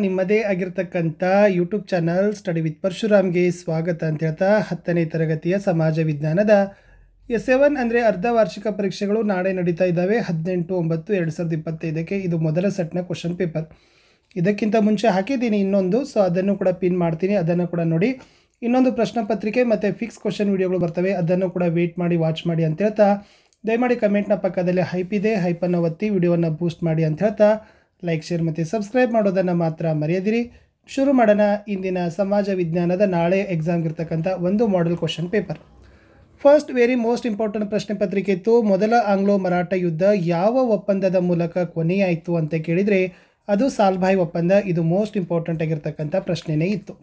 ನಿಮ್ಮದೇ ಆಗಿರ್ತಕ್ಕಂಥ YouTube channel study with ಪರಶುರಾಮ್ಗೆ ಸ್ವಾಗತ ಅಂತ ಹೇಳ್ತಾ 10ನೇ ತರಗತಿಯ ಸಮಾಜ ವಿಜ್ಞಾನದ S7 ಅಂದರೆ ಅರ್ಧ ವಾರ್ಷಿಕ ಪರೀಕ್ಷೆಗಳು ನಾಳೆ ನಡೀತಾ ಇದ್ದಾವೆ 18/9/2025ಕ್ಕೆ ಇದು ಮೊದಲ ಸೆಟ್ನ ಕ್ವಶನ್ ಪೇಪರ್. ಇದಕ್ಕಿಂತ ಮುಂಚೆ ಹಾಕಿದ್ದೀನಿ ಇನ್ನೊಂದು, ಸೊ ಅದನ್ನು ಕೂಡ ಪಿನ್ ಮಾಡ್ತೀನಿ, ಅದನ್ನು ಕೂಡ ನೋಡಿ. ಇನ್ನೊಂದು ಪ್ರಶ್ನೆ ಪತ್ರಿಕೆ ಮತ್ತು ಫಿಕ್ಸ್ ಕ್ವಶನ್ ವಿಡಿಯೋಗಳು ಬರ್ತವೆ, ಅದನ್ನು ಕೂಡ ವೇಟ್ ಮಾಡಿ ವಾಚ್ ಮಾಡಿ ಅಂತ ಹೇಳ್ತಾ ದಯಮಾಡಿ ಕಮೆಂಟ್ನ ಪಕ್ಕದಲ್ಲಿ ಹೈಪ್ ಇದೆ, ಹೈಪನ್ನು ಒತ್ತಿ ವಿಡಿಯೋವನ್ನು ಬೂಸ್ಟ್ ಮಾಡಿ ಅಂತ ಹೇಳ್ತಾ ಲೈಕ್ ಶೇರ್ ಮತ್ತು ಸಬ್ಸ್ಕ್ರೈಬ್ ಮಾಡೋದನ್ನು ಮಾತ್ರ ಮರೆಯದಿರಿ. ಶುರು ಮಾಡೋಣ ಇಂದಿನ ಸಮಾಜ ವಿಜ್ಞಾನದ ನಾಳೆ ಎಕ್ಸಾಮ್ಗೆ ಇರ್ತಕ್ಕಂಥ ಒಂದು model question paper. First very most important ಪ್ರಶ್ನೆ ಪತ್ರಿಕೆ ಇತ್ತು. ಮೊದಲ ಆಂಗ್ಲೋ ಮರಾಠ ಯುದ್ಧ ಯಾವ ಒಪ್ಪಂದದ ಮೂಲಕ ಕೊನೆಯಾಯಿತು ಅಂತ ಕೇಳಿದರೆ ಅದು ಸಾಲ್ಭಾಯ್ ಒಪ್ಪಂದ. ಇದು ಮೋಸ್ಟ್ ಇಂಪಾರ್ಟೆಂಟ್ ಆಗಿರ್ತಕ್ಕಂಥ ಪ್ರಶ್ನೆನೇ ಇತ್ತು.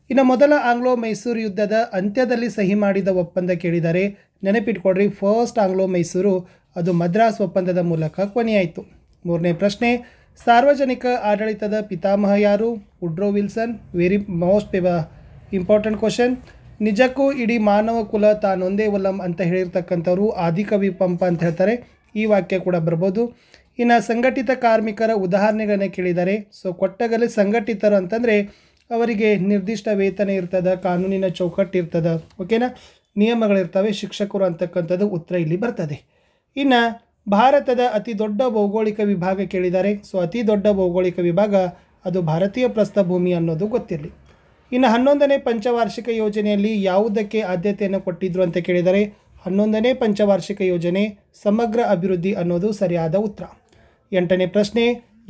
ಇನ್ನು ಮೊದಲ ಆಂಗ್ಲೋ ಮೈಸೂರು ಯುದ್ಧದ ಅಂತ್ಯದಲ್ಲಿ ಸಹಿ ಮಾಡಿದ ಒಪ್ಪಂದ ಕೇಳಿದ್ದಾರೆ. ನೆನಪಿಟ್ಕೊಡ್ರಿ, ಫಸ್ಟ್ ಆಂಗ್ಲೋ ಮೈಸೂರು ಅದು ಮದ್ರಾಸ್ ಒಪ್ಪಂದದ ಮೂಲಕ ಕೊನೆಯಾಯಿತು. ಮೂರನೇ ಪ್ರಶ್ನೆ, ಸಾರ್ವಜನಿಕ ಆಡಳಿತದ ಪಿತಾಮಹ ಯಾರು? Woodrow Wilson. Very most important question. ನಿಜಕ್ಕೂ ಇಡೀ ಮಾನವ ಕುಲ ತಾನೊಂದೇ ಒಲಂ ಅಂತ ಹೇಳಿರ್ತಕ್ಕಂಥವ್ರು ಆದಿಕವಿ ಪಂಪ ಅಂತ ಹೇಳ್ತಾರೆ. ಈ ವಾಕ್ಯ ಕೂಡ ಬರ್ಬೋದು. ಇನ್ನು ಸಂಘಟಿತ ಕಾರ್ಮಿಕರ ಉದಾಹರಣೆಗಳನ್ನ ಕೇಳಿದ್ದಾರೆ. ಸೊ ಕೊಟ್ಟಗಲ್ಲಿ ಸಂಘಟಿತರು ಅಂತಂದರೆ ಅವರಿಗೆ ನಿರ್ದಿಷ್ಟ ವೇತನ ಇರ್ತದೆ, ಕಾನೂನಿನ ಚೌಕಟ್ಟು ಇರ್ತದೆ, ಓಕೆನಾ, ನಿಯಮಗಳಿರ್ತವೆ. ಶಿಕ್ಷಕರು ಅಂತಕ್ಕಂಥದ್ದು ಉತ್ತರ ಇಲ್ಲಿ ಬರ್ತದೆ. ಇನ್ನು ಭಾರತದ ಅತಿ ದೊಡ್ಡ ಭೌಗೋಳಿಕ ವಿಭಾಗ ಕೇಳಿದ್ದಾರೆ. ಸೊ ಅತಿ ದೊಡ್ಡ ಭೌಗೋಳಿಕ ವಿಭಾಗ ಅದು ಭಾರತೀಯ ಪ್ರಸ್ಥಭೂಮಿ ಅನ್ನೋದು ಗೊತ್ತಿರಲಿ. ಇನ್ನು 11ನೇ ಪಂಚವಾರ್ಷಿಕ ಯೋಜನೆಯಲ್ಲಿ ಯಾವುದಕ್ಕೆ ಆದ್ಯತೆಯನ್ನು ಕೊಟ್ಟಿದ್ರು ಅಂತ ಕೇಳಿದರೆ 11ನೇ ಪಂಚವಾರ್ಷಿಕ ಯೋಜನೆ ಸಮಗ್ರ ಅಭಿವೃದ್ಧಿ ಅನ್ನೋದು ಸರಿಯಾದ ಉತ್ತರ. 8ನೇ ಪ್ರಶ್ನೆ,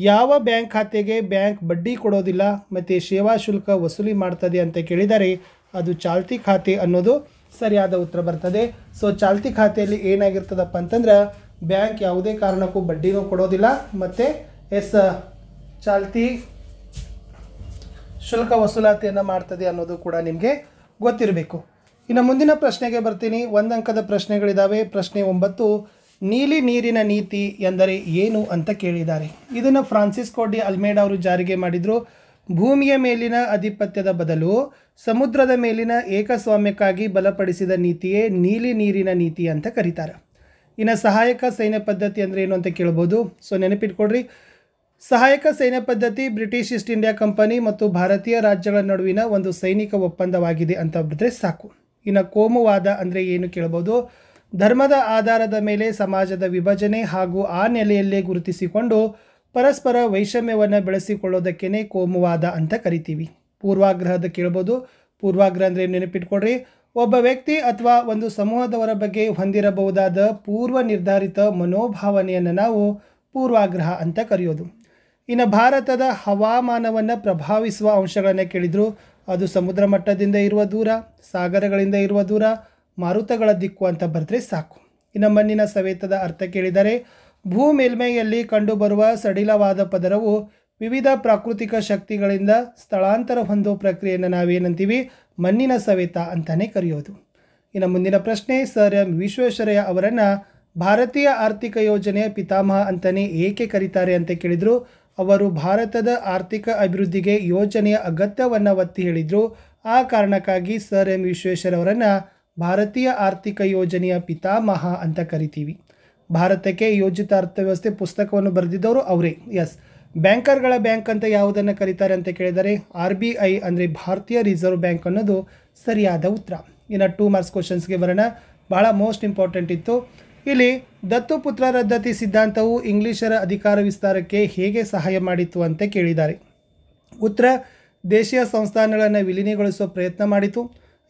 ಯಾವ ಬ್ಯಾಂಕ್ ಖಾತೆಗೆ ಬ್ಯಾಂಕ್ ಬಡ್ಡಿ ಕೊಡೋದಿಲ್ಲ ಮತ್ತು ಸೇವಾ ಶುಲ್ಕ ವಸೂಲಿ ಮಾಡ್ತದೆ ಅಂತ ಕೇಳಿದರೆ ಅದು ಚಾಲ್ತಿ ಖಾತೆ ಅನ್ನೋದು ಸರಿಯಾದ ಉತ್ತರ ಬರ್ತದೆ. ಸೊ ಚಾಲ್ತಿ ಖಾತೆಯಲ್ಲಿ ಏನಾಗಿರ್ತದಪ್ಪ ಅಂತಂದ್ರೆ ಬ್ಯಾಂಕ್ ಯಾವುದೇ ಕಾರಣಕ್ಕೂ ಬಡ್ಡಿನೂ ಕೊಡೋದಿಲ್ಲ ಮತ್ತು ಚಾಲ್ತಿ ಶುಲ್ಕ ವಸೂಲಾತಿಯನ್ನು ಮಾಡ್ತದೆ ಅನ್ನೋದು ಕೂಡ ನಿಮಗೆ ಗೊತ್ತಿರಬೇಕು. ಇನ್ನು ಮುಂದಿನ ಪ್ರಶ್ನೆಗೆ ಬರ್ತೀನಿ. 1 ಅಂಕದ ಪ್ರಶ್ನೆಗಳಿದ್ದಾವೆ. ಪ್ರಶ್ನೆ 9, ನೀಲಿ ನೀರಿನ ನೀತಿ ಎಂದರೆ ಏನು ಅಂತ ಕೇಳಿದ್ದಾರೆ. ಇದನ್ನು ಫ್ರಾನ್ಸಿಸ್ಕೋ ಡಿ ಅಲ್ಮೇಡಾ ಅವರು ಜಾರಿಗೆ ಮಾಡಿದರು. ಭೂಮಿಯ ಮೇಲಿನ ಆಧಿಪತ್ಯದ ಬದಲು ಸಮುದ್ರದ ಮೇಲಿನ ಏಕಸ್ವಾಮ್ಯಕ್ಕಾಗಿ ಬಲಪಡಿಸಿದ ನೀತಿಯೇ ನೀಲಿ ನೀರಿನ ನೀತಿ ಅಂತ ಕರೀತಾರೆ. ಇನ್ನು ಸಹಾಯಕ ಸೈನ್ಯ ಪದ್ಧತಿ ಅಂದರೆ ಏನು ಅಂತ ಕೇಳ್ಬೋದು. ಸೊ ನೆನಪಿಟ್ಕೊಡ್ರಿ, ಸಹಾಯಕ ಸೈನ್ಯ ಪದ್ಧತಿ ಬ್ರಿಟಿಷ್ ಈಸ್ಟ್ ಇಂಡಿಯಾ ಕಂಪನಿ ಮತ್ತು ಭಾರತೀಯ ರಾಜ್ಯಗಳ ನಡುವಿನ ಒಂದು ಸೈನಿಕ ಒಪ್ಪಂದವಾಗಿದೆ ಅಂತ ಬಿಟ್ಟರೆ ಸಾಕು. ಇನ್ನು ಕೋಮುವಾದ ಅಂದರೆ ಏನು ಕೇಳ್ಬೋದು. ಧರ್ಮದ ಆಧಾರದ ಮೇಲೆ ಸಮಾಜದ ವಿಭಜನೆ ಹಾಗೂ ಆ ನೆಲೆಯಲ್ಲೇ ಗುರುತಿಸಿಕೊಂಡು ಪರಸ್ಪರ ವೈಷಮ್ಯವನ್ನು ಬೆಳೆಸಿಕೊಳ್ಳೋದಕ್ಕೇ ಕೋಮುವಾದ ಅಂತ ಕರಿತೀವಿ. ಪೂರ್ವಾಗ್ರಹದ ಕೇಳ್ಬೋದು. ಪೂರ್ವಾಗ್ರಹ ಅಂದರೆ ನೆನಪಿಟ್ಕೊಡ್ರಿ, ಒಬ್ಬ ವ್ಯಕ್ತಿ ಅಥವಾ ಒಂದು ಸಮೂಹದವರ ಬಗ್ಗೆ ಹೊಂದಿರಬಹುದಾದ ಪೂರ್ವ ನಿರ್ಧಾರಿತ ಮನೋಭಾವನೆಯನ್ನು ನಾವು ಪೂರ್ವಾಗ್ರಹ ಅಂತ ಕರೆಯೋದು. ಇನ್ನು ಭಾರತದ ಹವಾಮಾನವನ್ನು ಪ್ರಭಾವಿಸುವ ಅಂಶಗಳನ್ನು ಕೇಳಿದರು. ಅದು ಸಮುದ್ರ ಮಟ್ಟದಿಂದ ಇರುವ ದೂರ, ಸಾಗರಗಳಿಂದ ಇರುವ ದೂರ, ಮಾರುತಗಳ ದಿಕ್ಕು ಅಂತ ಬರೆದ್ರೆ ಸಾಕು. ಇನ್ನು ಮಣ್ಣಿನ ಸವೆತದ ಅರ್ಥ ಕೇಳಿದರೆ ಭೂ ಮೇಲ್ಮೈಯಲ್ಲಿ ಕಂಡುಬರುವ ಸಡಿಲವಾದ ಪದರವು ವಿವಿಧ ಪ್ರಾಕೃತಿಕ ಶಕ್ತಿಗಳಿಂದ ಸ್ಥಳಾಂತರ ಹೊಂದೋ ಪ್ರಕ್ರಿಯೆಯನ್ನು ನಾವೇನಂತೀವಿ ಮಣ್ಣಿನ ಸವೆತ ಅಂತಲೇ ಕರೆಯೋದು. ಇನ್ನು ಮುಂದಿನ ಪ್ರಶ್ನೆ, ಸರ್ ಎಂ ವಿಶ್ವೇಶ್ವರಯ್ಯ ಅವರನ್ನು ಭಾರತೀಯ ಆರ್ಥಿಕ ಯೋಜನೆಯ ಪಿತಾಮಹ ಅಂತಲೇ ಏಕೆ ಕರೀತಾರೆ ಅಂತ ಕೇಳಿದರು. ಅವರು ಭಾರತದ ಆರ್ಥಿಕ ಅಭಿವೃದ್ಧಿಗೆ ಯೋಜನೆಯ ಅಗತ್ಯವನ್ನು ಒತ್ತಿ ಹೇಳಿದರು. ಆ ಕಾರಣಕ್ಕಾಗಿ ಸರ್ ಎಂ ವಿಶ್ವೇಶ್ವರಯ್ಯರವರನ್ನು ಭಾರತೀಯ ಆರ್ಥಿಕ ಯೋಜನೆಯ ಪಿತಾಮಹ ಅಂತ ಕರಿತೀವಿ. ಭಾರತಕ್ಕೆ ಯೋಜಿತ ಅರ್ಥವ್ಯವಸ್ಥೆ ಪುಸ್ತಕವನ್ನು ಬರೆದಿದ್ದವರು ಅವರೇ. ಎಸ್, ಬ್ಯಾಂಕರ್ಗಳ ಬ್ಯಾಂಕ್ ಅಂತ ಯಾವುದನ್ನು ಕರೀತಾರೆ ಅಂತ ಕೇಳಿದರೆ RBI ಅಂದರೆ ಭಾರತೀಯ ರಿಸರ್ವ್ ಬ್ಯಾಂಕ್ ಅನ್ನೋದು ಸರಿಯಾದ ಉತ್ತರ. ಇನ್ನು 2 ಮಾರ್ಕ್ಸ್ ಕ್ವಶನ್ಸ್ಗೆ ಬರೋಣ. ಭಾಳ ಮೋಸ್ಟ್ ಇಂಪಾರ್ಟೆಂಟ್ ಇತ್ತು. ಇಲ್ಲಿ ದತ್ತುಪುತ್ರ ರದ್ಧತಿ ಸಿದ್ಧಾಂತವು ಇಂಗ್ಲಿಷರ ಅಧಿಕಾರ ವಿಸ್ತಾರಕ್ಕೆ ಹೇಗೆ ಸಹಾಯ ಮಾಡಿತು ಅಂತ ಕೇಳಿದ್ದಾರೆ. ಉತ್ತರ, ದೇಶೀಯ ಸಂಸ್ಥಾನಗಳನ್ನು ವಿಲೀನಗೊಳಿಸುವ ಪ್ರಯತ್ನ ಮಾಡಿತು.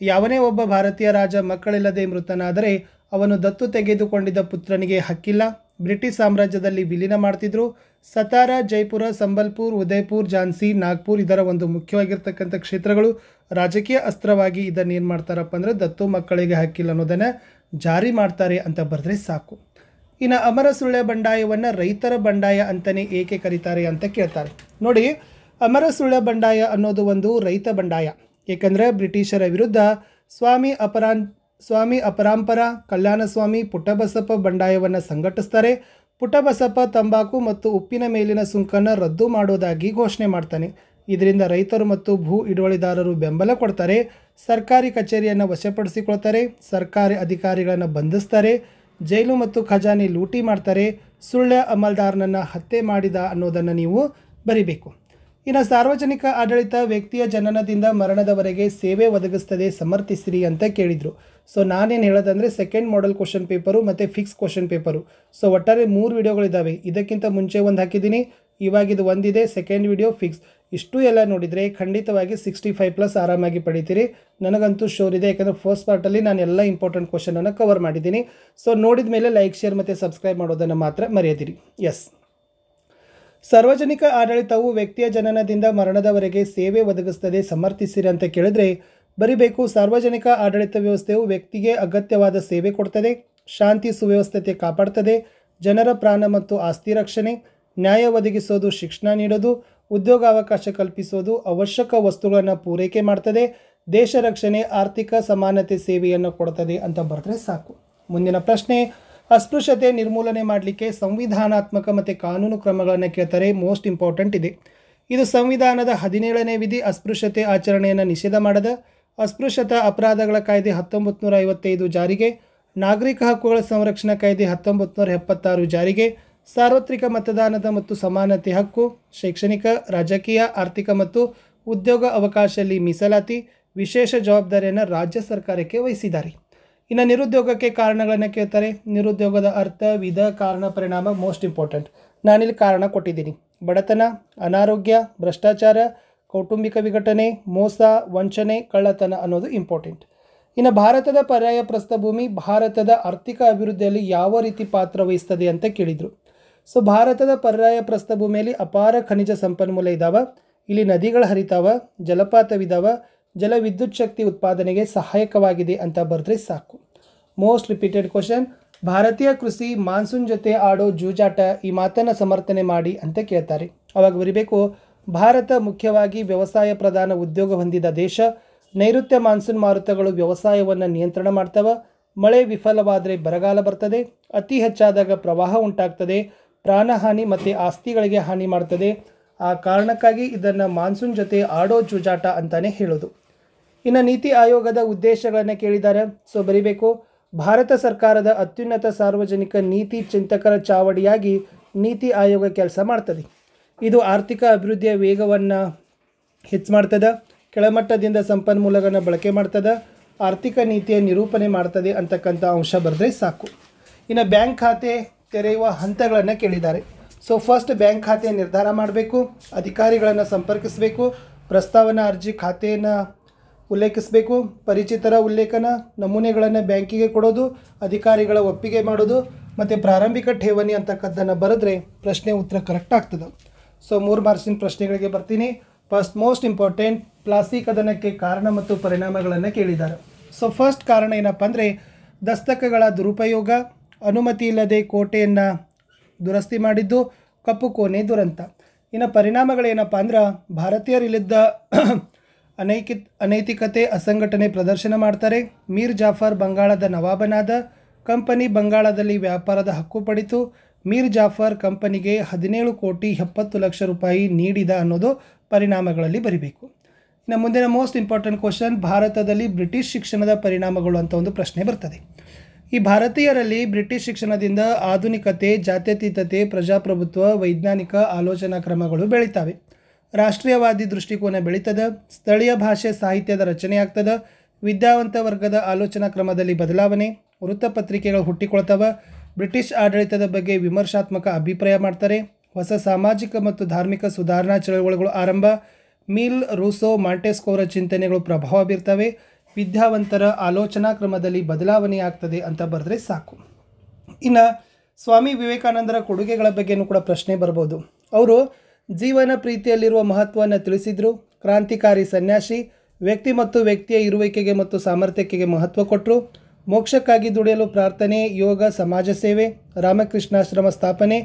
ಯಾವನೇ ಒಬ್ಬ ಭಾರತೀಯ ರಾಜ ಮಕ್ಕಳಿಲ್ಲದೆ ಮೃತನಾದರೆ ಅವನು ದತ್ತು ತೆಗೆದುಕೊಂಡಿದ್ದ ಪುತ್ರನಿಗೆ ಹಕ್ಕಿಲ್ಲ. ಬ್ರಿಟಿಷ್ ಸಾಮ್ರಾಜ್ಯದಲ್ಲಿ ವಿಲೀನ ಮಾಡ್ತಿದ್ರು. ಸತಾರಾ, ಜೈಪುರ, ಸಂಬಲ್ಪುರ್, ಉದಯ್ಪುರ್, ಝಾನ್ಸಿ, ನಾಗ್ಪುರ್ ಇದರ ಒಂದು ಮುಖ್ಯವಾಗಿರ್ತಕ್ಕಂಥ ಕ್ಷೇತ್ರಗಳು. ರಾಜಕೀಯ ಅಸ್ತ್ರವಾಗಿ ಇದನ್ನು ಏನು ಮಾಡ್ತಾರಪ್ಪ ಅಂದರೆ ದತ್ತು ಮಕ್ಕಳಿಗೆ ಹಕ್ಕಿಲ್ಲ ಅನ್ನೋದನ್ನು ಜಾರಿ ಮಾಡ್ತಾರೆ ಅಂತ ಬರೆದ್ರೆ ಸಾಕು. ಇನ್ನು ಅಮರ ಸುಳ್ಯ ಬಂಡಾಯವನ್ನು ರೈತರ ಬಂಡಾಯ ಅಂತಲೇ ಏಕೆ ಕರೀತಾರೆ ಅಂತ ಕೇಳ್ತಾರೆ. ನೋಡಿ, ಅಮರ ಸುಳ್ಯ ಬಂಡಾಯ ಅನ್ನೋದು ಒಂದು ರೈತ ಬಂಡಾಯ. ಏಕೆಂದರೆ ಬ್ರಿಟಿಷರ ವಿರುದ್ಧ ಸ್ವಾಮಿ ಅಪರಾಂಪರ, ಕಲ್ಯಾಣಸ್ವಾಮಿ, ಪುಟ್ಟಬಸಪ್ಪ ಬಂಡಾಯವನ್ನು ಸಂಘಟಿಸ್ತಾರೆ. ಪುಟ್ಟಬಸಪ್ಪ ತಂಬಾಕು ಮತ್ತು ಉಪ್ಪಿನ ಮೇಲಿನ ಸುಂಕನ್ನು ರದ್ದು ಮಾಡೋದಾಗಿ ಘೋಷಣೆ ಮಾಡ್ತಾನೆ. ಇದರಿಂದ ರೈತರು ಮತ್ತು ಭೂ ಹಿಡುವಳಿದಾರರು ಬೆಂಬಲ ಕೊಡ್ತಾರೆ. ಸರ್ಕಾರಿ ಕಚೇರಿಯನ್ನು ವಶಪಡಿಸಿಕೊಳ್ತಾರೆ. ಸರ್ಕಾರಿ ಅಧಿಕಾರಿಗಳನ್ನು ಬಂಧಿಸ್ತಾರೆ. ಜೈಲು ಮತ್ತು ಖಜಾನೆ ಲೂಟಿ ಮಾಡ್ತಾರೆ. ಸುಳ್ಯ ಅಮಲ್ದಾರನನ್ನು ಹತ್ಯೆ ಮಾಡಿದ ಅನ್ನೋದನ್ನು ನೀವು ಬರಿಬೇಕು. ಇನ್ನು ಸಾರ್ವಜನಿಕ ಆಡಳಿತ ವ್ಯಕ್ತಿಯ ಜನನದಿಂದ ಮರಣದವರೆಗೆ ಸೇವೆ ಒದಗಿಸ್ತದೆ, ಸಮರ್ಥಿಸಿರಿ ಅಂತ ಕೇಳಿದರು. ಸೊ ನಾನೇನು ಹೇಳೋದಂದರೆ ಸೆಕೆಂಡ್ ಮಾಡೆಲ್ ಕ್ವಶನ್ ಪೇಪರು ಮತ್ತು ಫಿಕ್ಸ್ ಕ್ವಶನ್ ಪೇಪರು. ಸೊ ಒಟ್ಟಾರೆ 3 ವಿಡಿಯೋಗಳಿದ್ದಾವೆ. ಇದಕ್ಕಿಂತ ಮುಂಚೆ ಒಂದು ಹಾಕಿದ್ದೀನಿ, ಇವಾಗಿದು ಒಂದಿದೆ, ಸೆಕೆಂಡ್ ವಿಡಿಯೋ ಫಿಕ್ಸ್. ಇಷ್ಟು ಎಲ್ಲ ನೋಡಿದರೆ ಖಂಡಿತವಾಗಿ 65+ ಆರಾಮಾಗಿ ಪಡಿತೀರಿ. ನನಗಂತೂ ಶೋರ್ ಇದೆ, ಯಾಕಂದರೆ ಫಸ್ಟ್ ಪಾರ್ಟಲ್ಲಿ ನಾನು ಎಲ್ಲ ಇಂಪಾರ್ಟೆಂಟ್ ಕ್ವಶನನ್ನು ಕವರ್ ಮಾಡಿದ್ದೀನಿ. ಸೊ ನೋಡಿದ ಮೇಲೆ ಲೈಕ್, ಶೇರ್ ಮತ್ತು ಸಬ್ಸ್ಕ್ರೈಬ್ ಮಾಡೋದನ್ನು ಮಾತ್ರ ಮರೆಯದಿರಿ. ಎಸ್, ಸಾರ್ವಜನಿಕ ಆಡಳಿತವು ವ್ಯಕ್ತಿಯ ಜನನದಿಂದ ಮರಣದವರೆಗೆ ಸೇವೆ ಒದಗಿಸ್ತದೆ, ಸಮರ್ಥಿಸಿರಿ ಅಂತ ಕೇಳಿದ್ರೆ ಬರಿಬೇಕು. ಸಾರ್ವಜನಿಕ ಆಡಳಿತ ವ್ಯವಸ್ಥೆಯು ವ್ಯಕ್ತಿಗೆ ಅಗತ್ಯವಾದ ಸೇವೆ ಕೊಡ್ತದೆ, ಶಾಂತಿ ಸುವ್ಯವಸ್ಥತೆ ಕಾಪಾಡ್ತದೆ, ಜನರ ಪ್ರಾಣ ಮತ್ತು ಆಸ್ತಿ ರಕ್ಷಣೆ, ನ್ಯಾಯ ಒದಗಿಸೋದು, ಶಿಕ್ಷಣ ನೀಡೋದು, ಉದ್ಯೋಗಾವಕಾಶ ಕಲ್ಪಿಸೋದು, ಅವಶ್ಯಕ ವಸ್ತುಗಳನ್ನು ಪೂರೈಕೆ ಮಾಡ್ತದೆ, ದೇಶ ರಕ್ಷಣೆ, ಆರ್ಥಿಕ ಸಮಾನತೆ ಸೇವೆಯನ್ನು ಕೊಡ್ತದೆ ಅಂತ ಬರೆದ್ರೆ ಸಾಕು. ಮುಂದಿನ ಪ್ರಶ್ನೆ, ಅಸ್ಪೃಶ್ಯತೆ ನಿರ್ಮೂಲನೆ ಮಾಡಲಿಕ್ಕೆ ಸಂವಿಧಾನಾತ್ಮಕ ಮತ್ತು ಕಾನೂನು ಕ್ರಮಗಳನ್ನು ಕೇಳ್ತಾರೆ. ಮೋಸ್ಟ್ ಇಂಪಾರ್ಟೆಂಟ್ ಇದೆ. ಇದು ಸಂವಿಧಾನದ 17ನೇ ವಿಧಿ ಅಸ್ಪೃಶ್ಯತೆ ಆಚರಣೆಯನ್ನು ನಿಷೇಧ ಮಾಡದ, ಅಸ್ಪೃಶ್ಯತಾ ಅಪರಾಧಗಳ ಕಾಯ್ದೆ 1955 ಜಾರಿಗೆ, ನಾಗರಿಕ ಹಕ್ಕುಗಳ ಸಂರಕ್ಷಣಾ ಕಾಯ್ದೆ 1976 ಜಾರಿಗೆ, ಸಾರ್ವತ್ರಿಕ ಮತದಾನದ ಮತ್ತು ಸಮಾನತೆ ಹಕ್ಕು, ಶೈಕ್ಷಣಿಕ, ರಾಜಕೀಯ, ಆರ್ಥಿಕ ಮತ್ತು ಉದ್ಯೋಗ ಅವಕಾಶದಲ್ಲಿ ಮೀಸಲಾತಿ, ವಿಶೇಷ ಜವಾಬ್ದಾರಿಯನ್ನು ರಾಜ್ಯ ಸರ್ಕಾರಕ್ಕೆ ವಹಿಸಿದ್ದಾರೆ. ಇನ್ನು ನಿರುದ್ಯೋಗಕ್ಕೆ ಕಾರಣಗಳನ್ನು ಕೇಳ್ತಾರೆ. ನಿರುದ್ಯೋಗದ ಅರ್ಥ, ವಿಧ, ಕಾರಣ, ಪರಿಣಾಮ. Most important. ನಾನಿಲ್ಲಿ ಕಾರಣ ಕೊಟ್ಟಿದ್ದೀನಿ. ಬಡತನ, ಅನಾರೋಗ್ಯ, ಭ್ರಷ್ಟಾಚಾರ, ಕೌಟುಂಬಿಕ ವಿಘಟನೆ, ಮೋಸ, ವಂಚನೆ, ಕಳ್ಳತನ ಅನ್ನೋದು ಇಂಪಾರ್ಟೆಂಟ್. ಇನ್ನು ಭಾರತದ ಪರ್ಯಾಯ ಪ್ರಸ್ಥಭೂಮಿ ಭಾರತದ ಆರ್ಥಿಕ ಅಭಿವೃದ್ಧಿಯಲ್ಲಿ ಯಾವ ರೀತಿ ಪಾತ್ರ ವಹಿಸ್ತದೆ ಅಂತ ಕೇಳಿದರು. ಸೊ ಭಾರತದ ಪರ್ಯಾಯ ಪ್ರಸ್ಥಭೂಮಿಯಲ್ಲಿ ಅಪಾರ ಖನಿಜ ಸಂಪನ್ಮೂಲ ಇದ್ದಾವೆ. ಇಲ್ಲಿ ನದಿಗಳು ಹರಿತಾವ, ಜಲಪಾತವಿದಾವ, ಜಲ ವಿದ್ಯುತ್ ಶಕ್ತಿ ಉತ್ಪಾದನೆಗೆ ಸಹಾಯಕವಾಗಿದೆ ಅಂತ ಬರೆದ್ರೆ ಸಾಕು. ಮೋಸ್ಟ್ ರಿಪೀಟೆಡ್ ಕ್ವಶನ್, ಭಾರತೀಯ ಕೃಷಿ ಮಾನ್ಸೂನ್ ಜೊತೆ ಆಡೋ ಜೂಜಾಟ, ಈ ಮಾತನ್ನು ಸಮರ್ಥನೆ ಮಾಡಿ ಅಂತ ಕೇಳ್ತಾರೆ. ಅವಾಗ ಬರಿಬೇಕು, ಭಾರತ ಮುಖ್ಯವಾಗಿ ವ್ಯವಸಾಯ ಪ್ರಧಾನ ಉದ್ಯೋಗ ಹೊಂದಿದ ದೇಶ. ನೈಋತ್ಯ ಮಾನ್ಸೂನ್ ಮಾರುತಗಳು ವ್ಯವಸಾಯವನ್ನು ನಿಯಂತ್ರಣ ಮಾಡ್ತವೆ. ಮಳೆ ವಿಫಲವಾದರೆ ಬರಗಾಲ ಬರ್ತದೆ, ಅತಿ ಹೆಚ್ಚಾದಾಗ ಪ್ರವಾಹ ಉಂಟಾಗ್ತದೆ, ಪ್ರಾಣಹಾನಿ ಮತ್ತು ಆಸ್ತಿಗಳಿಗೆ ಹಾನಿ ಮಾಡ್ತದೆ. ಆ ಕಾರಣಕ್ಕಾಗಿ ಇದನ್ನು ಮಾನ್ಸೂನ್ ಜೊತೆ ಆಡೋ ಜೂಜಾಟ ಅಂತಾನೆ ಹೇಳೋದು. ಇನ್ನು ನೀತಿ ಆಯೋಗದ ಉದ್ದೇಶಗಳನ್ನು ಕೇಳಿದ್ದಾರೆ. ಸೊ ಬರಿಬೇಕು, ಭಾರತ ಸರ್ಕಾರದ ಅತ್ಯುನ್ನತ ಸಾರ್ವಜನಿಕ ನೀತಿ ಚಿಂತಕರ ಚಾವಡಿಯಾಗಿ ನೀತಿ ಆಯೋಗ ಕೆಲಸ ಮಾಡ್ತದೆ. ಇದು ಆರ್ಥಿಕ ಅಭಿವೃದ್ಧಿಯ ವೇಗವನ್ನು ಹೆಚ್ಚು ಮಾಡ್ತದೆ, ಕೆಳಮಟ್ಟದಿಂದ ಸಂಪನ್ಮೂಲಗಳನ್ನು ಬಳಕೆ ಮಾಡ್ತದೆ, ಆರ್ಥಿಕ ನೀತಿಯ ನಿರೂಪಣೆ ಮಾಡ್ತದೆ ಅಂತಕ್ಕಂಥ ಅಂಶ ಬರೆದ್ರೆ ಸಾಕು. ಇನ್ನು ಬ್ಯಾಂಕ್ ಖಾತೆ ತೆರೆಯುವ ಹಂತಗಳನ್ನು ಕೇಳಿದ್ದಾರೆ. ಸೊ ಫಸ್ಟ್ ಬ್ಯಾಂಕ್ ಖಾತೆ ನಿರ್ಧಾರ ಮಾಡಬೇಕು, ಅಧಿಕಾರಿಗಳನ್ನು ಸಂಪರ್ಕಿಸಬೇಕು, ಪ್ರಸ್ತಾವನಾ ಅರ್ಜಿ ಖಾತೆಯನ್ನು ಉಲ್ಲೇಖಿಸಬೇಕು, ಪರಿಚಿತರ ಉಲ್ಲೇಖನ, ನಮೂನೆಗಳನ್ನು ಬ್ಯಾಂಕಿಗೆ ಕೊಡೋದು, ಅಧಿಕಾರಿಗಳ ಒಪ್ಪಿಗೆ ಮಾಡೋದು ಮತ್ತು ಪ್ರಾರಂಭಿಕ ಠೇವಣಿ ಅಂತಕ್ಕದ್ದನ್ನು ಬರೆದ್ರೆ ಪ್ರಶ್ನೆ ಉತ್ತರ ಕರೆಕ್ಟ್ ಆಗ್ತದೆ. ಸೊ 3 ಮಾರ್ಕ್ಸಿನ ಪ್ರಶ್ನೆಗಳಿಗೆ ಬರ್ತೀನಿ. ಫಸ್ಟ್ ಮೋಸ್ಟ್ ಇಂಪಾರ್ಟೆಂಟ್, ಪ್ಲಾಸಿ ಕದನಕ್ಕೆ ಕಾರಣ ಮತ್ತು ಪರಿಣಾಮಗಳನ್ನು ಕೇಳಿದ್ದಾರೆ. ಸೊ ಫಸ್ಟ್ ಕಾರಣ ಏನಪ್ಪ ಅಂದರೆ ದಸ್ತಕಗಳ ದುರುಪಯೋಗ, ಅನುಮತಿ ಇಲ್ಲದೆ ಕೋಟೆಯನ್ನು ದುರಸ್ತಿ ಮಾಡಿದ್ದು, ಕಪ್ಪು ಕೋಣೆ ದುರಂತ. ಇನ್ನು ಪರಿಣಾಮಗಳೇನಪ್ಪ ಅಂದ್ರೆ ಭಾರತೀಯರಿಲ್ಲಿದ್ದ ಅನೈತಿಕತೆ, ಅಸಂಘಟನೆ ಪ್ರದರ್ಶನ ಮಾಡ್ತಾರೆ. ಮೀರ್ ಜಾಫರ್ ಬಂಗಾಳದ ನವಾಬನಾದ, ಕಂಪನಿ ಬಂಗಾಳದಲ್ಲಿ ವ್ಯಾಪಾರದ ಹಕ್ಕು ಪಡಿತು, ಮೀರ್ ಜಾಫರ್ ಕಂಪನಿಗೆ 17,70,00,000 ರೂಪಾಯಿ ನೀಡಿದ ಅನ್ನೋದು ಪರಿಣಾಮಗಳಲ್ಲಿ ಬರಿಬೇಕು. ಇನ್ನು ಮುಂದಿನ ಮೋಸ್ಟ್ ಇಂಪಾರ್ಟೆಂಟ್ ಕ್ವಶನ್, ಭಾರತದಲ್ಲಿ ಬ್ರಿಟಿಷ್ ಶಿಕ್ಷಣದ ಪರಿಣಾಮಗಳು ಅಂತ ಒಂದು ಪ್ರಶ್ನೆ ಬರ್ತದೆ. ಈ ಭಾರತೀಯರಲ್ಲಿ ಬ್ರಿಟಿಷ್ ಶಿಕ್ಷಣದಿಂದ ಆಧುನಿಕತೆ, ಜಾತ್ಯತೀತತೆ, ಪ್ರಜಾಪ್ರಭುತ್ವ, ವೈಜ್ಞಾನಿಕ ಆಲೋಚನಾ ಕ್ರಮಗಳು ಬೆಳೀತವೆ. ರಾಷ್ಟ್ರೀಯವಾದಿ ದೃಷ್ಟಿಕೋನ ಬೆಳೀತದೆ, ಸ್ಥಳೀಯ ಭಾಷೆ ಸಾಹಿತ್ಯದ ರಚನೆ ಆಗ್ತದೆ, ವಿದ್ಯಾವಂತ ವರ್ಗದ ಆಲೋಚನಾ ಕ್ರಮದಲ್ಲಿ ಬದಲಾವಣೆ, ವೃತ್ತಪತ್ರಿಕೆಗಳು ಹುಟ್ಟಿಕೊಳ್ತವೆ, ಬ್ರಿಟಿಷ್ ಆಡಳಿತದ ಬಗ್ಗೆ ವಿಮರ್ಶಾತ್ಮಕ ಅಭಿಪ್ರಾಯ ಮಾಡ್ತಾರೆ, ಹೊಸ ಸಾಮಾಜಿಕ ಮತ್ತು ಧಾರ್ಮಿಕ ಸುಧಾರಣಾ ಚಳವಳಿಗಳು ಆರಂಭ, ಮಿಲ್, ರೂಸೋ, ಮಾಂಟೆಸ್ಕೋರ ಚಿಂತನೆಗಳು ಪ್ರಭಾವ ಬೀರ್ತವೆ, ವಿದ್ಯಾವಂತರ ಆಲೋಚನಾ ಕ್ರಮದಲ್ಲಿ ಬದಲಾವಣೆ ಆಗ್ತದೆ ಅಂತ ಬರೆದ್ರೆ ಸಾಕು. ಇನ್ನು ಸ್ವಾಮಿ ವಿವೇಕಾನಂದರ ಕೊಡುಗೆಗಳ ಬಗ್ಗೆನೂ ಕೂಡ ಪ್ರಶ್ನೆ ಬರ್ಬೋದು. ಅವರು ಜೀವನ ಪ್ರೀತಿಯಲ್ಲಿರುವ ಮಹತ್ವವನ್ನು ತಿಳಿಸಿದರು, ಕ್ರಾಂತಿಕಾರಿ ಸನ್ಯಾಸಿ, ವ್ಯಕ್ತಿ ಮತ್ತು ವ್ಯಕ್ತಿಯ ಇರುವಿಕೆಗೆ ಮತ್ತು ಸಾಮರ್ಥ್ಯಕ್ಕೆ ಮಹತ್ವ ಕೊಟ್ಟರು, ಮೋಕ್ಷಕ್ಕಾಗಿ ದುಡಿಯಲು ಪ್ರಾರ್ಥನೆ, ಯೋಗ, ಸಮಾಜ ಸೇವೆ, ರಾಮಕೃಷ್ಣಾಶ್ರಮ ಸ್ಥಾಪನೆ,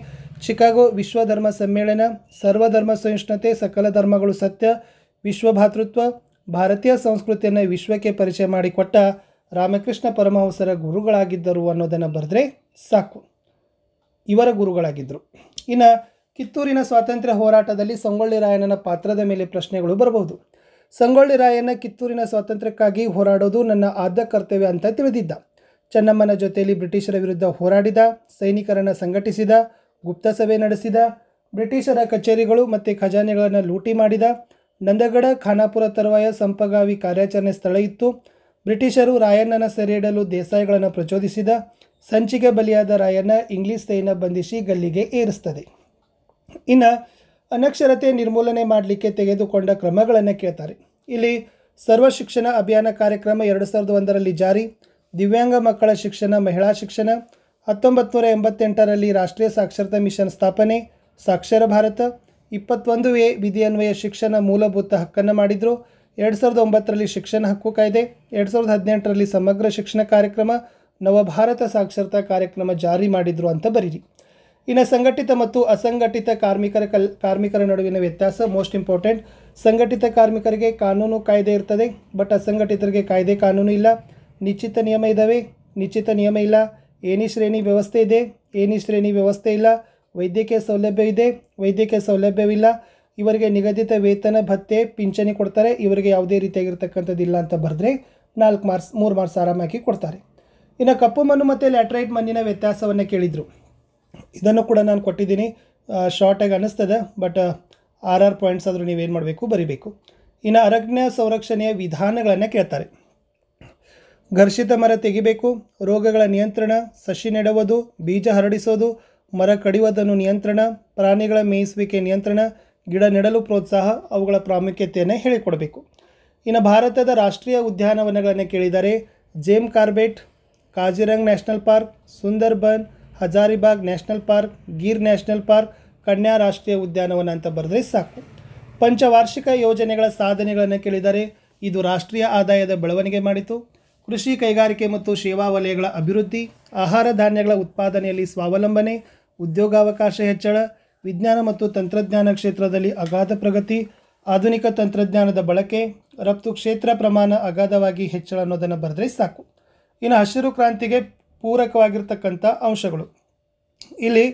ಚಿಕಾಗೋ ವಿಶ್ವಧರ್ಮ ಸಮ್ಮೇಳನ, ಸರ್ವಧರ್ಮ ಸಹಿಷ್ಣುತೆ, ಸಕಲ ಧರ್ಮಗಳು ಸತ್ಯ, ವಿಶ್ವಭಾತೃತ್ವ, ಭಾರತೀಯ ಸಂಸ್ಕೃತಿಯನ್ನು ವಿಶ್ವಕ್ಕೆ ಪರಿಚಯ ಮಾಡಿಕೊಟ್ಟ ರಾಮಕೃಷ್ಣ ಪರಮಹಂಸರ ಗುರುಗಳಾಗಿದ್ದರು ಅನ್ನೋದನ್ನು ಬರೆದ್ರೆ ಸಾಕು. ಇವರ ಗುರುಗಳಾಗಿದ್ದರು. ಇನ್ನು ಕಿತ್ತೂರಿನ ಸ್ವಾತಂತ್ರ್ಯ ಹೋರಾಟದಲ್ಲಿ ಸಂಗೊಳ್ಳಿ ರಾಯಣ್ಣನ ಪಾತ್ರದ ಮೇಲೆ ಪ್ರಶ್ನೆಗಳು ಬರಬಹುದು. ಸಂಗೊಳ್ಳಿ ರಾಯಣ್ಣ ಕಿತ್ತೂರಿನ ಸ್ವಾತಂತ್ರ್ಯಕ್ಕಾಗಿ ಹೋರಾಡೋದು ನನ್ನ ಆದ್ಯ ಕರ್ತವ್ಯ ಅಂತ ತಿಳಿದಿದ್ದ. ಚೆನ್ನಮ್ಮನ ಜೊತೆಯಲ್ಲಿ ಬ್ರಿಟಿಷರ ವಿರುದ್ಧ ಹೋರಾಡಿದ, ಸೈನಿಕರನ್ನು ಸಂಘಟಿಸಿದ, ಗುಪ್ತ ಸಭೆ ನಡೆಸಿದ, ಬ್ರಿಟಿಷರ ಕಚೇರಿಗಳು ಮತ್ತು ಖಜಾನೆಗಳನ್ನು ಲೂಟಿ ಮಾಡಿದ. ನಂದಗಡ ಖಾನಾಪುರ ತರುವಾಯ ಸಂಪಗಾವಿ ಕಾರ್ಯಾಚರಣೆ ಸ್ಥಳ ಇತ್ತು. ಬ್ರಿಟಿಷರು ರಾಯಣ್ಣನ ಸೆರೆಯಿಡಲು ದೇಸಾಯಿಗಳನ್ನು ಪ್ರಚೋದಿಸಿದ. ಸಂಚಿಗೆ ಬಲಿಯಾದ ರಾಯಣ್ಣ ಇಂಗ್ಲಿಷ್ ಸೈನ್ಯ ಬಂಧಿಸಿ ಗಲ್ಲಿಗೆ ಏರಿಸ್ತದೆ. ಇನ್ನು ಅನಕ್ಷರತೆ ನಿರ್ಮೂಲನೆ ಮಾಡಲಿಕ್ಕೆ ತೆಗೆದುಕೊಂಡ ಕ್ರಮಗಳನ್ನು ಕೇಳ್ತಾರೆ. ಇಲ್ಲಿ ಸರ್ವ ಶಿಕ್ಷಣ ಅಭಿಯಾನ ಕಾರ್ಯಕ್ರಮ 2001ರಲ್ಲಿ ಜಾರಿ. ದಿವ್ಯಾಂಗ ಮಕ್ಕಳ ಶಿಕ್ಷಣ, ಮಹಿಳಾ ಶಿಕ್ಷಣ. 1988ರಲ್ಲಿ ರಾಷ್ಟ್ರೀಯ ಸಾಕ್ಷರತಾ ಮಿಷನ್ ಸ್ಥಾಪನೆ. ಸಾಕ್ಷರ ಭಾರತ. 21A ವಿಧಿಯನ್ವಯ ಶಿಕ್ಷಣ ಮೂಲಭೂತ ಹಕ್ಕನ್ನು ಮಾಡಿದರು. 2009ರಲ್ಲಿ ಶಿಕ್ಷಣ ಹಕ್ಕು ಕಾಯ್ದೆ. 2018ರಲ್ಲಿ ಸಮಗ್ರ ಶಿಕ್ಷಣ ಕಾರ್ಯಕ್ರಮ, ನವಭಾರತ ಸಾಕ್ಷರತಾ ಕಾರ್ಯಕ್ರಮ ಜಾರಿ ಮಾಡಿದರು ಅಂತ ಬರೀರಿ. ಇನ್ನು ಸಂಘಟಿತ ಮತ್ತು ಅಸಂಘಟಿತ ಕಾರ್ಮಿಕರ ನಡುವಿನ ವ್ಯತ್ಯಾಸ ಮೋಸ್ಟ್ ಇಂಪಾರ್ಟೆಂಟ್. ಸಂಘಟಿತ ಕಾರ್ಮಿಕರಿಗೆ ಕಾನೂನು ಕಾಯ್ದೆ ಇರ್ತದೆ, ಬಟ್ ಅಸಂಘಟಿತರಿಗೆ ಕಾಯ್ದೆ ಕಾನೂನು ಇಲ್ಲ. ನಿಶ್ಚಿತ ನಿಯಮ ಇದ್ದಾವೆ, ನಿಶ್ಚಿತ ನಿಯಮ ಇಲ್ಲ. ಏಣಿ ಶ್ರೇಣಿ ವ್ಯವಸ್ಥೆ ಇದೆ, ಏಣಿ ಶ್ರೇಣಿ ವ್ಯವಸ್ಥೆ ಇಲ್ಲ. ವೈದ್ಯಕೀಯ ಸೌಲಭ್ಯ ಇದೆ, ವೈದ್ಯಕೀಯ ಸೌಲಭ್ಯವಿಲ್ಲ. ಇವರಿಗೆ ನಿಗದಿತ ವೇತನ ಭತ್ಯೆ ಪಿಂಚಣಿ ಕೊಡ್ತಾರೆ, ಇವರಿಗೆ ಯಾವುದೇ ರೀತಿಯಾಗಿರ್ತಕ್ಕಂಥದ್ದಿಲ್ಲ ಅಂತ ಬರೆದ್ರೆ 4 ಮಾರ್ಕ್ಸ್ 3 ಮಾರ್ಕ್ಸ್ ಆರಾಮಾಗಿ ಕೊಡ್ತಾರೆ. ಇನ್ನು ಕಪ್ಪು ಮಣ್ಣು ಮತ್ತು ಲ್ಯಾಟ್ರೈಟ್ ಮಣ್ಣಿನ ವ್ಯತ್ಯಾಸವನ್ನು ಕೇಳಿದರು. ಇದನ್ನು ಕೂಡ ನಾನು ಕೊಟ್ಟಿದ್ದೀನಿ, ಶಾರ್ಟಾಗಿ ಅನ್ನಿಸ್ತದೆ, ಬಟ್ 6 ಪಾಯಿಂಟ್ಸ್ ಆದರೂ ನೀವೇನು ಮಾಡಬೇಕು, ಬರಿಬೇಕು. ಇನ್ನು ಅರಣ್ಯ ಸಂರಕ್ಷಣೆಯ ವಿಧಾನಗಳನ್ನು ಕೇಳ್ತಾರೆ. ಘರ್ಷಿತ ಮರ ತೆಗಿಬೇಕು, ರೋಗಗಳ ನಿಯಂತ್ರಣ, ಸಸಿ ನೆಡುವುದು, ಬೀಜ ಹರಡಿಸೋದು, ಮರ ಕಡಿಯುವುದನ್ನು ನಿಯಂತ್ರಣ, ಪ್ರಾಣಿಗಳ ಮೇಯಿಸುವಿಕೆ ನಿಯಂತ್ರಣ, ಗಿಡ ನೆಡಲು ಪ್ರೋತ್ಸಾಹ, ಅವುಗಳ ಪ್ರಾಮುಖ್ಯತೆಯನ್ನು ಹೇಳಿಕೊಡಬೇಕು. ಇನ್ನು ಭಾರತದ ರಾಷ್ಟ್ರೀಯ ಉದ್ಯಾನವನಗಳನ್ನು ಕೇಳಿದ್ದಾರೆ. Jim Corbett, Kaziranga national park, Sundarban, Hazaribagh national park, Gir national park, Kanha ರಾಷ್ಟ್ರೀಯ ಉದ್ಯಾನವನ ಅಂತ ಬರೆದ್ರೆ ಸಾಕು. ಪಂಚವಾರ್ಷಿಕ ಯೋಜನೆಗಳ ಸಾಧನೆಗಳನ್ನು ಕೇಳಿದ್ದಾರೆ. ಇದು ರಾಷ್ಟ್ರೀಯ ಆದಾಯದ ಬೆಳವಣಿಗೆ ಮಾಡಿತು. ಕೃಷಿ, ಕೈಗಾರಿಕೆ ಮತ್ತು ಸೇವಾ ವಲಯಗಳ ಅಭಿವೃದ್ಧಿ, ಆಹಾರ ಧಾನ್ಯಗಳ ಉತ್ಪಾದನೆಯಲ್ಲಿ ಸ್ವಾವಲಂಬನೆ, ಉದ್ಯೋಗಾವಕಾಶ ಹೆಚ್ಚಳ, ವಿಜ್ಞಾನ ಮತ್ತು ತಂತ್ರಜ್ಞಾನ ಕ್ಷೇತ್ರದಲ್ಲಿ ಅಗಾಧ ಪ್ರಗತಿ, ಆಧುನಿಕ ತಂತ್ರಜ್ಞಾನದ ಬಳಕೆ, ರಫ್ತು ಕ್ಷೇತ್ರ ಪ್ರಮಾಣ ಅಗಾಧವಾಗಿ ಹೆಚ್ಚಳ ಅನ್ನೋದನ್ನು ಬರೆದ್ರೆ ಸಾಕು. ಇನ್ನು ಹಸಿರು ಕ್ರಾಂತಿಗೆ ಪೂರಕವಾಗಿರ್ತಕ್ಕಂಥ ಅಂಶಗಳು ಇಲ್ಲಿ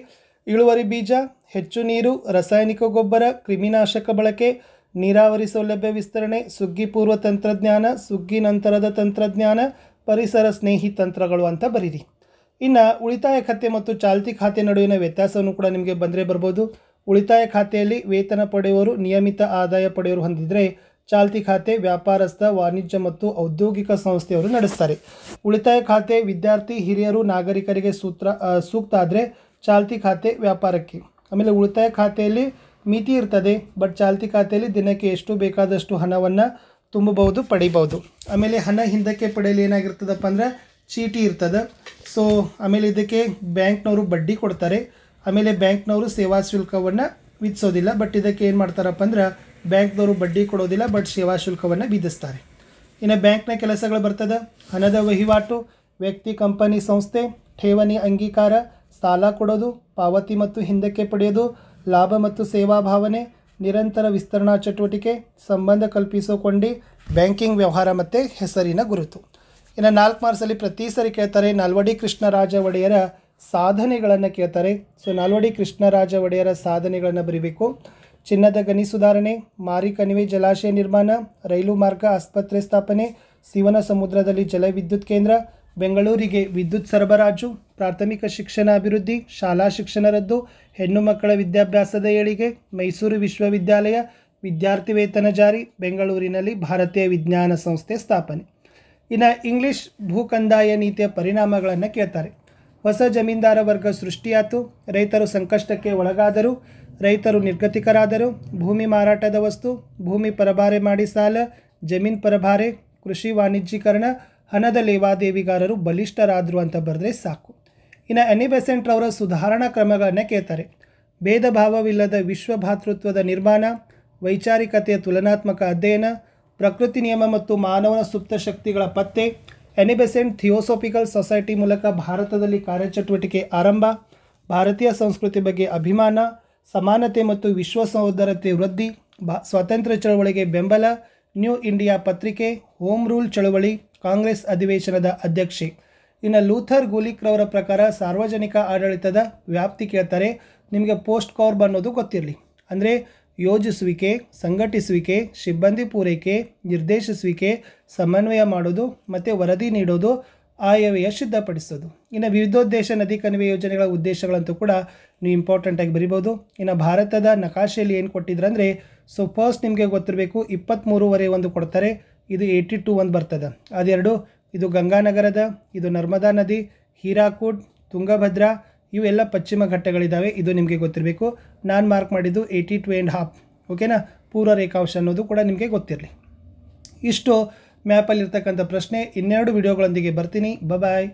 ಇಳುವರಿ ಬೀಜ, ಹೆಚ್ಚು ನೀರು, ರಾಸಾಯನಿಕ ಗೊಬ್ಬರ, ಕ್ರಿಮಿನಾಶಕ ಬಳಕೆ, ನೀರಾವರಿ ಸೌಲಭ್ಯ ವಿಸ್ತರಣೆ, ಸುಗ್ಗಿ ಪೂರ್ವ ತಂತ್ರಜ್ಞಾನ, ಸುಗ್ಗಿ ನಂತರದ ತಂತ್ರಜ್ಞಾನ, ಪರಿಸರ ಸ್ನೇಹಿ ತಂತ್ರಗಳು ಅಂತ ಬರೀರಿ. ಇನ್ನು ಉಳಿತಾಯ ಖಾತೆ ಮತ್ತು ಚಾಲ್ತಿ ಖಾತೆ ನಡುವಿನ ವ್ಯತ್ಯಾಸವನ್ನು ಕೂಡ ನಿಮಗೆ ಬಂದರೆ ಬರ್ಬೋದು. ಉಳಿತಾಯ ಖಾತೆಯಲ್ಲಿ ವೇತನ ಪಡೆಯುವವರು, ನಿಯಮಿತ ಆದಾಯ ಪಡೆಯುವರು ಹೊಂದಿದರೆ, ಚಾಲ್ತಿ ಖಾತೆ ವ್ಯಾಪಾರಸ್ಥ, ವಾಣಿಜ್ಯ ಮತ್ತು ಔದ್ಯೋಗಿಕ ಸಂಸ್ಥೆಯವರು ನಡೆಸ್ತಾರೆ. ಉಳಿತಾಯ ಖಾತೆ ವಿದ್ಯಾರ್ಥಿ, ಹಿರಿಯರು, ನಾಗರಿಕರಿಗೆ ಸೂಕ್ತ ಆದರೆ ಚಾಲ್ತಿ ಖಾತೆ ವ್ಯಾಪಾರಕ್ಕೆ. ಆಮೇಲೆ ಉಳಿತಾಯ ಖಾತೆಯಲ್ಲಿ ಮಿತಿ ಇರ್ತದೆ, ಬಟ್ ಚಾಲ್ತಿ ಖಾತೆಯಲ್ಲಿ ದಿನಕ್ಕೆ ಎಷ್ಟು ಬೇಕಾದಷ್ಟು ಹಣವನ್ನು ತುಂಬಬಹುದು, ಪಡಿಬೋದು. ಆಮೇಲೆ ಹಣ ಹಿಂದಕ್ಕೆ ಪಡೆಯಲು ಏನಾಗಿರ್ತದಪ್ಪ ಅಂದರೆ ಚೀಟಿ ಇರ್ತದೆ. ಸೊ ಆಮೇಲೆ ಇದಕ್ಕೆ ಬ್ಯಾಂಕ್ನವರು ಬಡ್ಡಿ ಕೊಡ್ತಾರೆ. ಆಮೇಲೆ ಬ್ಯಾಂಕ್ನವರು ಸೇವಾ ಶುಲ್ಕವನ್ನು ವಿಧಿಸೋದಿಲ್ಲ, ಬಟ್ ಇದಕ್ಕೆ ಏನು ಮಾಡ್ತಾರಪ್ಪ ಅಂದ್ರೆ ಬ್ಯಾಂಕ್ನವರು ಬಡ್ಡಿ ಕೊಡೋದಿಲ್ಲ, ಬಟ್ ಸೇವಾ ಶುಲ್ಕವನ್ನು ವಿಧಿಸ್ತಾರೆ. ಇನ್ನು ಬ್ಯಾಂಕ್ನ ಕೆಲಸಗಳು ಬರ್ತದೆ. ಹಣದ ವಹಿವಾಟು, ವ್ಯಕ್ತಿ, ಕಂಪನಿ, ಸಂಸ್ಥೆ, ಠೇವಣಿ ಅಂಗೀಕಾರ, ಸಾಲ ಕೊಡೋದು, ಪಾವತಿ ಮತ್ತು ಹಿಂದಕ್ಕೆ ಪಡೆಯೋದು, ಲಾಭ ಮತ್ತು ಸೇವಾ ಭಾವನೆ, ನಿರಂತರ ವಿಸ್ತರಣಾ ಚಟುವಟಿಕೆ, ಸಂಬಂಧ ಕಲ್ಪಿಸಿಕೊಂಡಿ, ಬ್ಯಾಂಕಿಂಗ್ ವ್ಯವಹಾರ ಮತ್ತು ಹೆಸರಿನ ಗುರುತು. ಇನ್ನು 4 ಮಾರ್ಕ್ಸಲ್ಲಿ ಪ್ರತಿ ಸರಿ ಕೇಳ್ತಾರೆ ನಾಲ್ವಡಿ ಕೃಷ್ಣರಾಜ ಒಡೆಯರ ಸಾಧನೆಗಳನ್ನು ಕೇಳ್ತಾರೆ. ಸೊ ನಾಲ್ವಡಿ ಕೃಷ್ಣರಾಜ ಒಡೆಯರ ಸಾಧನೆಗಳನ್ನು ಬರೀಬೇಕು. ಚಿನ್ನದ ಗಣಿ ಸುಧಾರಣೆ, ಮಾರಿ ಕಣಿವೆ ಜಲಾಶಯ ನಿರ್ಮಾಣ, ರೈಲು ಮಾರ್ಗ, ಆಸ್ಪತ್ರೆ ಸ್ಥಾಪನೆ, ಶಿವನ ಸಮುದ್ರದಲ್ಲಿ ಜಲವಿದ್ಯುತ್ ಕೇಂದ್ರ, ಬೆಂಗಳೂರಿಗೆ ವಿದ್ಯುತ್ ಸರಬರಾಜು, ಪ್ರಾಥಮಿಕ ಶಿಕ್ಷಣ ಅಭಿವೃದ್ಧಿ, ಶಾಲಾ ಶಿಕ್ಷಣ ರದ್ದು, ಹೆಣ್ಣು ಮಕ್ಕಳ ವಿದ್ಯಾಭ್ಯಾಸದ ಏಳಿಗೆ, ಮೈಸೂರು ವಿಶ್ವವಿದ್ಯಾಲಯ, ವಿದ್ಯಾರ್ಥಿ ವೇತನ ಜಾರಿ, ಬೆಂಗಳೂರಿನಲ್ಲಿ ಭಾರತೀಯ ವಿಜ್ಞಾನ ಸಂಸ್ಥೆ ಸ್ಥಾಪನೆ. ಇನ್ನು ಇಂಗ್ಲಿಷ್ ಭೂಕಂದಾಯ ನೀತಿಯ ಪರಿಣಾಮಗಳನ್ನು ಕೇಳ್ತಾರೆ. ಹೊಸ ಜಮೀನ್ದಾರ ವರ್ಗ ಸೃಷ್ಟಿಯಾಯಿತು, ರೈತರು ಸಂಕಷ್ಟಕ್ಕೆ ಒಳಗಾದರು, ರೈತರು ನಿರ್ಗತಿಕರಾದರು, ಭೂಮಿ ಮಾರಾಟದ ವಸ್ತು, ಭೂಮಿ ಪರಭಾರೆ ಮಾಡಿ ಸಾಲ, ಜಮೀನು ಪರಭಾರೆ, ಕೃಷಿ ವಾಣಿಜ್ಯೀಕರಣ, ಹಣದ ಲೇವಾದೇವಿಗಾರರು ಬಲಿಷ್ಠರಾದರು ಅಂತ ಬರೆದ್ರೆ ಸಾಕು. ಇನ್ನು ಎನಿ ಬೆಸೆಂಟ್ ರವರ ಸುಧಾರಣಾ ಕ್ರಮಗಳನ್ನು ಕೇಳ್ತಾರೆ. ಭೇದ ಭಾವವಿಲ್ಲದ ವಿಶ್ವ ಭಾತೃತ್ವದ ನಿರ್ಮಾಣ, ವೈಚಾರಿಕತೆಯ ತುಲನಾತ್ಮಕ ಅಧ್ಯಯನ, ಪ್ರಕೃತಿ ನಿಯಮ ಮತ್ತು ಮಾನವನ ಸುಪ್ತ ಶಕ್ತಿಗಳ ಪತ್ತೆ, ಎನಿ ಬೆಸೆಂಟ್ ಥಿಯೋಸೋಫಿಕಲ್ ಸೊಸೈಟಿ ಮೂಲಕ ಭಾರತದಲ್ಲಿ ಕಾರ್ಯಚಟುವಟಿಕೆ ಆರಂಭ, ಭಾರತೀಯ ಸಂಸ್ಕೃತಿ ಬಗ್ಗೆ ಅಭಿಮಾನ, ಸಮಾನತೆ ಮತ್ತು ವಿಶ್ವ ಸಹೋದರತೆ ವೃದ್ಧಿ, ಸ್ವಾತಂತ್ರ್ಯ ಚಳವಳಿಗೆ ಬೆಂಬಲ, ನ್ಯೂ ಇಂಡಿಯಾ ಪತ್ರಿಕೆ, ಹೋಮ್ ರೂಲ್ ಚಳವಳಿ, ಕಾಂಗ್ರೆಸ್ ಅಧಿವೇಶನದ ಅಧ್ಯಕ್ಷೆ. ಇನ್ನು ಲೂಥರ್ ಗೂಲಿಕ್ರವರ ಪ್ರಕಾರ ಸಾರ್ವಜನಿಕ ಆಡಳಿತದ ವ್ಯಾಪ್ತಿ ಕೇಳ್ತಾರೆ. ನಿಮಗೆ ಪೋಸ್ಟ್ ಕಾರ್ಬ್ ಅನ್ನೋದು ಗೊತ್ತಿರಲಿ, ಅಂದರೆ ಯೋಜಿಸುವಿಕೆ, ಸಂಘಟಿಸುವಿಕೆ, ಸಿಬ್ಬಂದಿ ಪೂರೈಕೆ, ನಿರ್ದೇಶಿಸುವಿಕೆ, ಸಮನ್ವಯ ಮಾಡೋದು ಮತ್ತು ವರದಿ ನೀಡೋದು, ಆಯವ್ಯಯ ಸಿದ್ಧಪಡಿಸೋದು. ಇನ್ನು ವಿವಿಧೋದ್ದೇಶ ನದಿ ಕಣಿವೆ ಯೋಜನೆಗಳ ಉದ್ದೇಶಗಳಂತೂ ಕೂಡ ನೀವು ಇಂಪಾರ್ಟೆಂಟಾಗಿ ಬರಿಬೋದು. ಇನ್ನು ಭಾರತದ ನಕಾಶೆಯಲ್ಲಿ ಏನು ಕೊಟ್ಟಿದ್ರು ಅಂದರೆ, ಸೊ ಫಸ್ಟ್ ನಿಮಗೆ ಗೊತ್ತಿರಬೇಕು 23 ಒಂದು ಕೊಡ್ತಾರೆ, ಇದು 82 ಒಂದು ಬರ್ತದೆ. ಅದೆರಡು, ಇದು ಗಂಗಾನಗರದ, ಇದು ನರ್ಮದಾ ನದಿ, ಹೀರಾಕೂಡ್, ತುಂಗಭದ್ರಾ, ಇವೆಲ್ಲ ಪಶ್ಚಿಮ ಘಟ್ಟಗಳಿದ್ದಾವೆ. ಇದು ನಿಮಗೆ ಗೊತ್ತಿರಬೇಕು. ನಾನು ಮಾರ್ಕ್ ಮಾಡಿದ್ದು 82.5. ಓಕೆನಾ, ಪೂರ್ವ ರೇಖಾಂಶ ಅನ್ನೋದು ಕೂಡ ನಿಮಗೆ ಗೊತ್ತಿರಲಿ. ಇಷ್ಟು ಮ್ಯಾಪಲ್ಲಿರ್ತಕ್ಕಂಥ ಪ್ರಶ್ನೆ. ಇನ್ನೆರಡು ವಿಡಿಯೋಗಳೊಂದಿಗೆ ಬರ್ತೀನಿ. ಬಾಯ್.